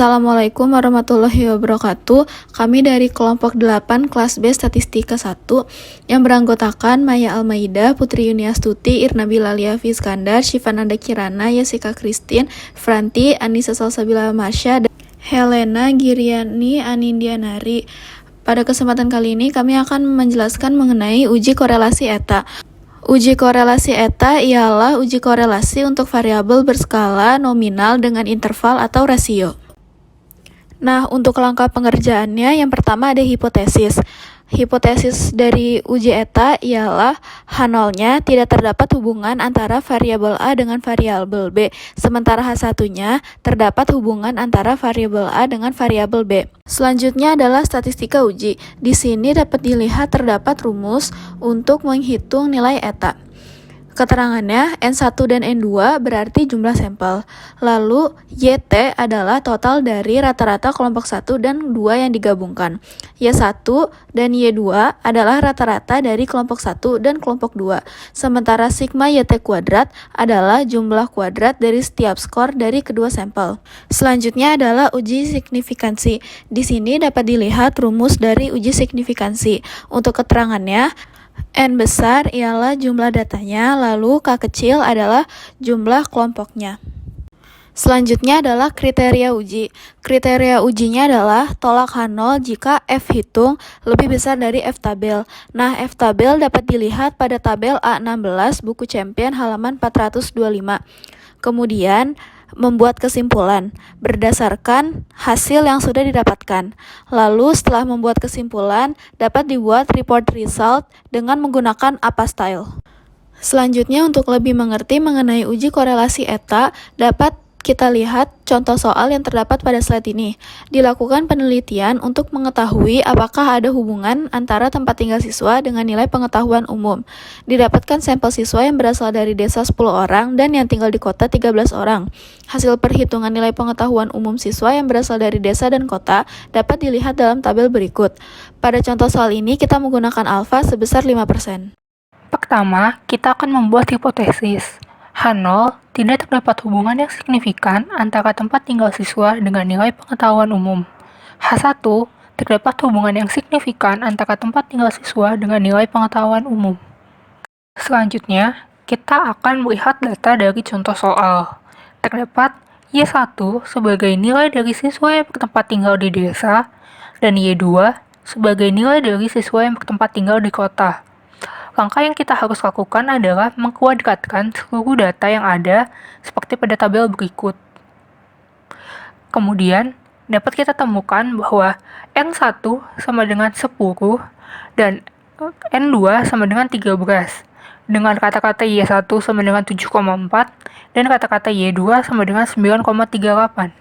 Assalamualaikum warahmatullahi wabarakatuh. Kami dari kelompok 8 kelas B Statistika 1 yang beranggotakan Maya Almaida, Putri Yuniastuti, Irna Bilalia Fiskandar, Syifananda Kirana, Yesika Christine, Franti, Anissa Salsabila Masya, dan Helena Giriani Anindianari. Pada kesempatan kali ini kami akan menjelaskan mengenai uji korelasi eta. Uji korelasi eta ialah uji korelasi untuk variabel berskala nominal dengan interval atau rasio. Nah, untuk langkah pengerjaannya, yang pertama ada hipotesis. Hipotesis dari uji eta ialah H0-nya tidak terdapat hubungan antara variabel A dengan variabel B, sementara H1-nya terdapat hubungan antara variabel A dengan variabel B. Selanjutnya adalah statistika uji. Di sini dapat dilihat terdapat rumus untuk menghitung nilai eta. Keterangannya, N1 dan N2 berarti jumlah sampel. Lalu, YT adalah total dari rata-rata kelompok 1 dan 2 yang digabungkan. Y1 dan Y2 adalah rata-rata dari kelompok 1 dan kelompok 2. Sementara sigma YT kuadrat adalah jumlah kuadrat dari setiap skor dari kedua sampel. Selanjutnya adalah uji signifikansi. Di sini dapat dilihat rumus dari uji signifikansi. Untuk keterangannya, N besar ialah jumlah datanya, lalu K kecil adalah jumlah kelompoknya. Selanjutnya adalah kriteria uji. Kriteria ujinya adalah tolak H0 jika F hitung lebih besar dari F tabel. Nah, F tabel dapat dilihat pada tabel A16 buku Champion halaman 425. Kemudian, membuat kesimpulan berdasarkan hasil yang sudah didapatkan. Lalu setelah membuat kesimpulan, dapat dibuat report result dengan menggunakan APA style. Selanjutnya, untuk lebih mengerti mengenai uji korelasi eta, dapat kita lihat contoh soal yang terdapat pada slide ini. Dilakukan penelitian untuk mengetahui apakah ada hubungan antara tempat tinggal siswa dengan nilai pengetahuan umum. Didapatkan sampel siswa yang berasal dari desa 10 orang dan yang tinggal di kota 13 orang. Hasil perhitungan nilai pengetahuan umum siswa yang berasal dari desa dan kota dapat dilihat dalam tabel berikut. Pada contoh soal ini kita menggunakan alfa sebesar 5%. Pertama, kita akan membuat hipotesis. H0 tidak terdapat hubungan yang signifikan antara tempat tinggal siswa dengan nilai pengetahuan umum. H1 terdapat hubungan yang signifikan antara tempat tinggal siswa dengan nilai pengetahuan umum. Selanjutnya, kita akan melihat data dari contoh soal. Terdapat Y1 sebagai nilai dari siswa yang bertempat tinggal di desa dan Y2 sebagai nilai dari siswa yang bertempat tinggal di kota. Langkah yang kita harus lakukan adalah mengkuadratkan seluruh data yang ada seperti pada tabel berikut. Kemudian, dapat kita temukan bahwa N1 sama dengan 10 dan N2 sama dengan 13. Dengan kata-kata Y1 sama dengan 7,4 dan kata-kata Y2 sama dengan 9,38.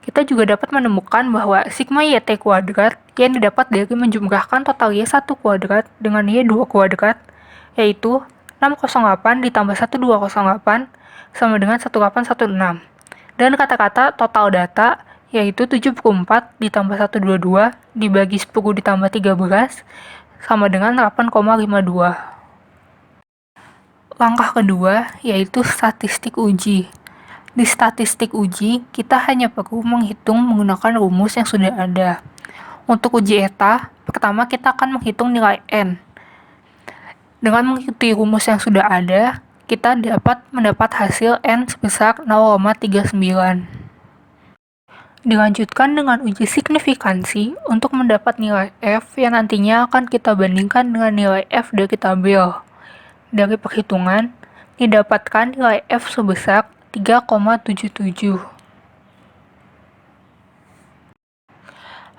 Kita juga dapat menemukan bahwa sigma YT kuadrat yang didapat dari menjumlahkan total Y1 kuadrat dengan Y2 kuadrat, yaitu 608 ditambah 1208 sama dengan 1816. Dan kata-kata total data, yaitu 74 ditambah 122 dibagi 10 ditambah 13 sama dengan 8,52. Langkah kedua, yaitu statistik uji. Di statistik uji, kita hanya perlu menghitung menggunakan rumus yang sudah ada. Untuk uji eta, pertama kita akan menghitung nilai N. Dengan mengikuti rumus yang sudah ada, kita dapat mendapat hasil N sebesar 0,39. Dilanjutkan dengan uji signifikansi untuk mendapat nilai F yang nantinya akan kita bandingkan dengan nilai F dari tabel. Dari perhitungan, didapatkan nilai F sebesar 3,77.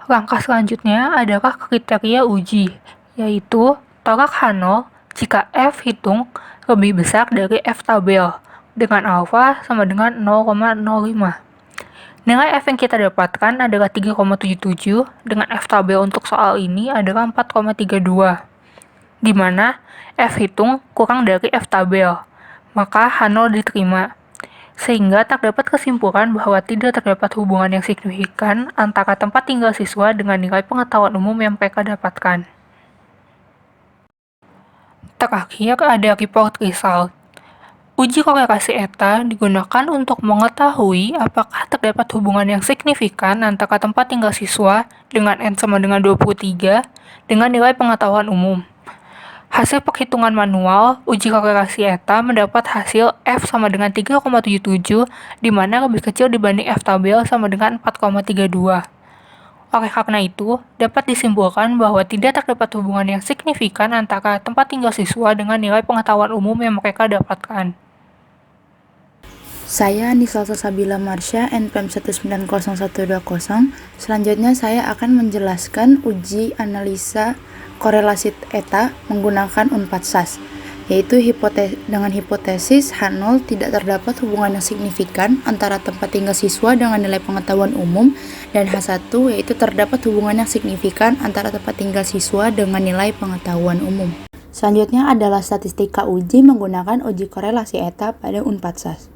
Langkah selanjutnya adalah kriteria uji, yaitu tolak H0 jika F hitung lebih besar dari F tabel, dengan alfa sama dengan 0,05. Nilai F yang kita dapatkan adalah 3,77, dengan F tabel untuk soal ini adalah 4,32, di mana F hitung kurang dari F tabel, maka H0 diterima. Sehingga terdapat kesimpulan bahwa tidak terdapat hubungan yang signifikan antara tempat tinggal siswa dengan nilai pengetahuan umum yang mereka dapatkan. Terakhir ada report result. Uji korelasi eta digunakan untuk mengetahui apakah terdapat hubungan yang signifikan antara tempat tinggal siswa dengan N sama dengan 23 dengan nilai pengetahuan umum. Hasil perhitungan manual uji korelasi eta mendapat hasil F sama dengan 3,77, di mana lebih kecil dibanding F tabel sama dengan 4,32. Oleh karena itu, dapat disimpulkan bahwa tidak terdapat hubungan yang signifikan antara tempat tinggal siswa dengan nilai pengetahuan umum yang mereka dapatkan. Saya Nisa Salsabila Marsha, NPM 190120. Selanjutnya saya akan menjelaskan uji analisa korelasi eta menggunakan Unpad SAS, yaitu dengan hipotesis H0 tidak terdapat hubungan yang signifikan antara tempat tinggal siswa dengan nilai pengetahuan umum, dan H1 yaitu terdapat hubungan yang signifikan antara tempat tinggal siswa dengan nilai pengetahuan umum. Selanjutnya adalah statistika uji menggunakan uji korelasi eta pada Unpad SAS.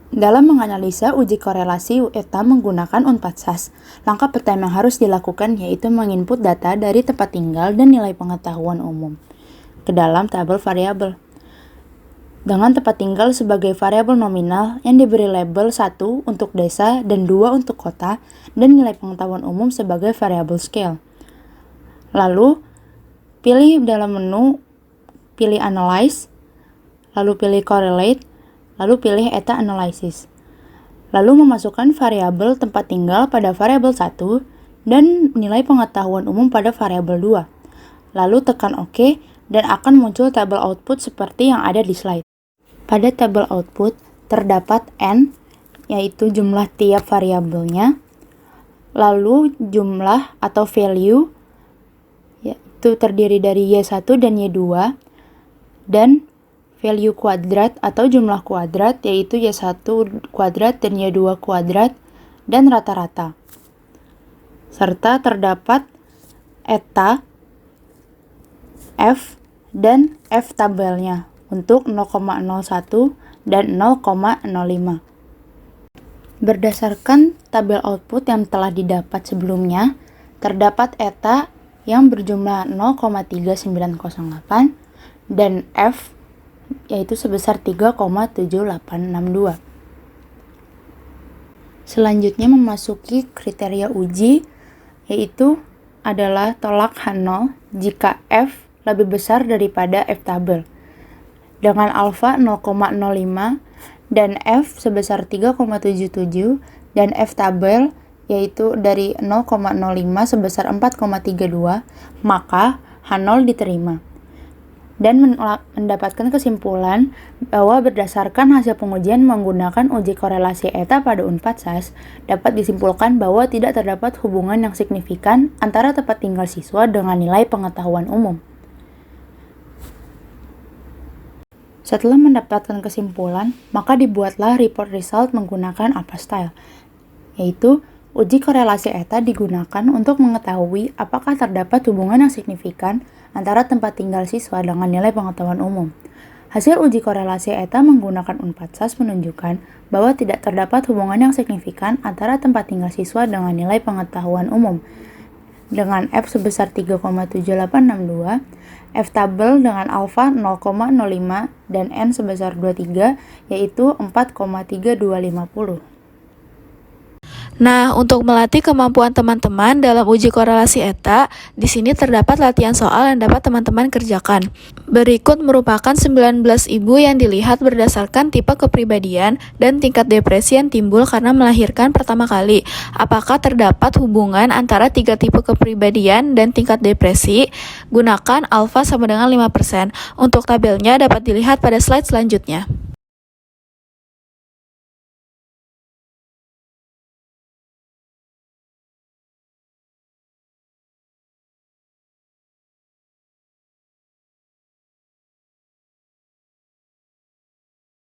Dalam menganalisa uji korelasi eta menggunakan Unpad SAS, langkah pertama yang harus dilakukan yaitu menginput data dari tempat tinggal dan nilai pengetahuan umum ke dalam tabel variabel. Dengan tempat tinggal sebagai variabel nominal yang diberi label 1 untuk desa dan 2 untuk kota, dan nilai pengetahuan umum sebagai variabel scale. Lalu, pilih dalam menu, pilih Analyze, lalu pilih Correlate, lalu pilih Eta Analysis. Lalu memasukkan variabel tempat tinggal pada variabel 1 dan nilai pengetahuan umum pada variabel 2. Lalu tekan OK dan akan muncul tabel output seperti yang ada di slide. Pada tabel output terdapat N, yaitu jumlah tiap variabelnya, lalu jumlah atau value, yaitu terdiri dari Y1 dan Y2, dan value kuadrat atau jumlah kuadrat, yaitu Y1 kuadrat dan Y2 kuadrat, dan rata-rata. Serta terdapat eta, F, dan F tabelnya untuk 0,01 dan 0,05. Berdasarkan tabel output yang telah didapat sebelumnya, terdapat eta yang berjumlah 0,3908 dan F yaitu sebesar 3,7862. Selanjutnya memasuki kriteria uji, yaitu adalah tolak H0 jika F lebih besar daripada F tabel dengan alfa 0,05 dan F sebesar 3,77 dan F tabel yaitu dari 0,05 sebesar 4,32, maka H0 diterima. Dan mendapatkan kesimpulan bahwa berdasarkan hasil pengujian menggunakan uji korelasi eta pada Unpad SAS, dapat disimpulkan bahwa tidak terdapat hubungan yang signifikan antara tempat tinggal siswa dengan nilai pengetahuan umum. Setelah mendapatkan kesimpulan, maka dibuatlah report result menggunakan APA-Style, yaitu uji korelasi eta digunakan untuk mengetahui apakah terdapat hubungan yang signifikan antara tempat tinggal siswa dengan nilai pengetahuan umum. Hasil uji korelasi eta menggunakan Unpad SAS menunjukkan bahwa tidak terdapat hubungan yang signifikan antara tempat tinggal siswa dengan nilai pengetahuan umum, dengan F sebesar 3,7862, F tabel dengan alfa 0,05 dan N sebesar 23, yaitu 4,3250. Nah, untuk melatih kemampuan teman-teman dalam uji korelasi eta, di sini terdapat latihan soal yang dapat teman-teman kerjakan. Berikut merupakan 19 ibu yang dilihat berdasarkan tipe kepribadian dan tingkat depresi yang timbul karena melahirkan pertama kali. Apakah terdapat hubungan antara 3 tipe kepribadian dan tingkat depresi? Gunakan alfa sama dengan 5%. Untuk tabelnya dapat dilihat pada slide selanjutnya.